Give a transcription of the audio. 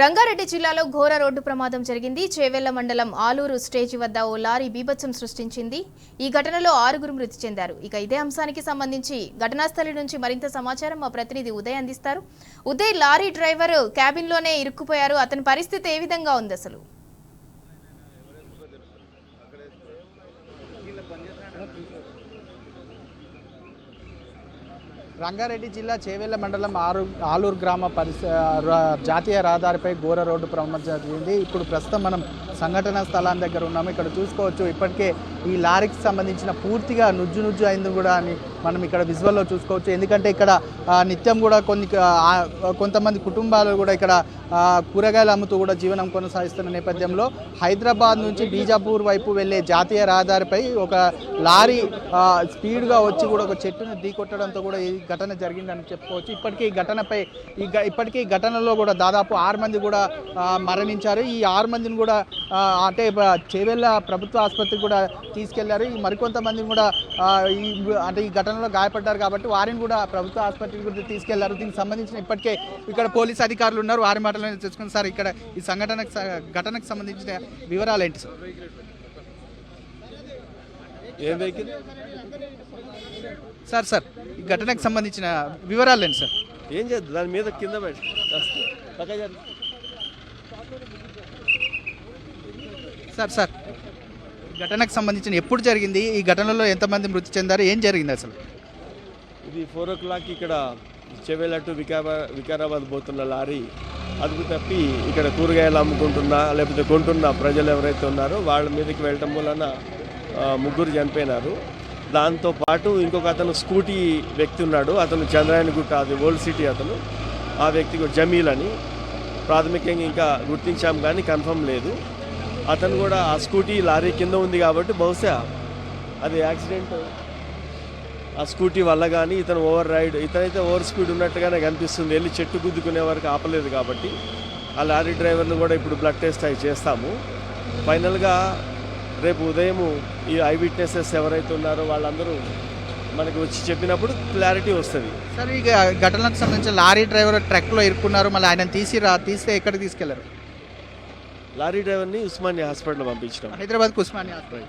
రంగారెడ్డి జిల్లాలో ఘోర రోడ్డు ప్రమాదం జరిగింది. చేవెళ్ల మండలం ఆలూరు స్టేజి వద్ద ఓ లారీ బీభత్సం సృష్టించింది. ఈ ఘటనలో 6 మృతి చెందారు. ఇక ఇదే అంశానికి సంబంధించి ఘటనాస్థలి నుంచి మరింత సమాచారం మా ప్రతినిధి ఉదయ్ అందిస్తారు. ఉదయ్, లారీ డ్రైవర్ క్యాబిన్లోనే ఇరుక్కుపోయారు. అతని పరిస్థితి ఏ విధంగా ఉంది అసలు? రంగారెడ్డి జిల్లా చేవెళ్ల మండలం ఆలూరు గ్రామ జాతీయ రహదారిపై ఘోర రోడ్డు ప్రమాదం జరిగింది. ఇప్పుడు ప్రస్తుతం మనం సంఘటన స్థలం దగ్గర ఉన్నాము. ఇక్కడ చూసుకోవచ్చు, ఇప్పటికే ఈ లారీకి సంబంధించిన పూర్తిగా నుజ్జు అయింది కూడా అని మనం ఇక్కడ విజువల్లో చూసుకోవచ్చు. ఎందుకంటే ఇక్కడ నిత్యం కూడా కొంతమంది కుటుంబాలు కూడా ఇక్కడ కూరగాయలు అమ్ముతూ కూడా జీవనం కొనసాగిస్తున్న నేపథ్యంలో హైదరాబాద్ నుంచి బీజాపూర్ వైపు వెళ్ళే జాతీయ రహదారిపై ఒక లారీ స్పీడ్గా వచ్చి కూడా ఒక చెట్టును ఢీకొట్టడంతో కూడా ఈ ఘటన జరిగిందని చెప్పుకోవచ్చు. ఇప్పటికీ ఈ ఘటనలో కూడా దాదాపు 6 మంది కూడా మరణించారు. ఈ 6 మందిని కూడా అంటే చేవెళ్ల ప్రభుత్వ ఆసుపత్రికి కూడా తీసుకెళ్లారు. ఈ మరికొంతమందిని కూడా ఈ ఘటనలో గాయపడ్డారు కాబట్టి వారిని కూడా ప్రభుత్వ ఆసుపత్రికి కూడా తీసుకెళ్లారు. దీనికి సంబంధించిన ఇప్పటికే ఇక్కడ పోలీసు అధికారులు ఉన్నారు. వారి మాటలను తెలుసుకుని సార్, ఇక్కడ ఈ ఘటనకు సంబంధించిన వివరాలు ఏంటి సార్? సార్ ఈ ఘటనకు సంబంధించిన వివరాలు ఏంటి సార్? ఏం చేద్దాం, దాని మీద కింద సార్ ఘటనకు సంబంధించిన ఎప్పుడు జరిగింది? ఈ ఘటనలో ఎంతమంది మృతి చెందారు? ఏం జరిగింది అసలు? ఇది 4 o'clock ఇక్కడ చెవెళ్ళ టు వికారాబాద్ పోతున్న లారీ అదుపు తప్పి ఇక్కడ కూరగాయలు అమ్ముకుంటున్నా లేకపోతే కొంటున్న ప్రజలు ఎవరైతే ఉన్నారో వాళ్ళ మీదకి వెళ్ళటం వలన 3 చనిపోయినారు. దాంతోపాటు ఇంకొక అతను స్కూటీ వ్యక్తి ఉన్నాడు. అతను చంద్రాయణగుట్ట, అది ఓల్డ్ సిటీ అతను. ఆ వ్యక్తి కూడా జమీల్ అని ప్రాథమికంగా ఇంకా గుర్తించాం కానీ కన్ఫర్మ్ లేదు. అతను కూడా ఆ స్కూటీ లారీ కింద ఉంది కాబట్టి బహుశా అది యాక్సిడెంట్ ఆ స్కూటీ వల్ల కానీ ఇతనైతే ఓవర్ స్పీడ్ ఉన్నట్టుగానే కనిపిస్తుంది. వెళ్ళి చెట్టు గుద్దుకునే వరకు ఆపలేదు కాబట్టి ఆ లారీ డ్రైవర్ను కూడా ఇప్పుడు బ్లడ్ టెస్ట్ అవి చేస్తాము. ఫైనల్గా రేపు ఉదయం ఈ ఐ విట్నెసెస్ ఎవరైతే ఉన్నారో వాళ్ళందరూ మనకు వచ్చి చెప్పినప్పుడు క్లారిటీ వస్తుంది. సార్, ఈ ఘటనకు సంబంధించిన లారీ డ్రైవర్ ట్రక్లో ఇరుక్కున్నారు. మళ్ళీ ఆయన తీస్తే ఎక్కడికి తీసుకెళ్లారు? లారీ డ్రైవర్ని ఉస్మానియా హాస్పిటల్ పంపించినాం. హైదరాబాద్కి ఉస్మానియా హాస్పిటల్.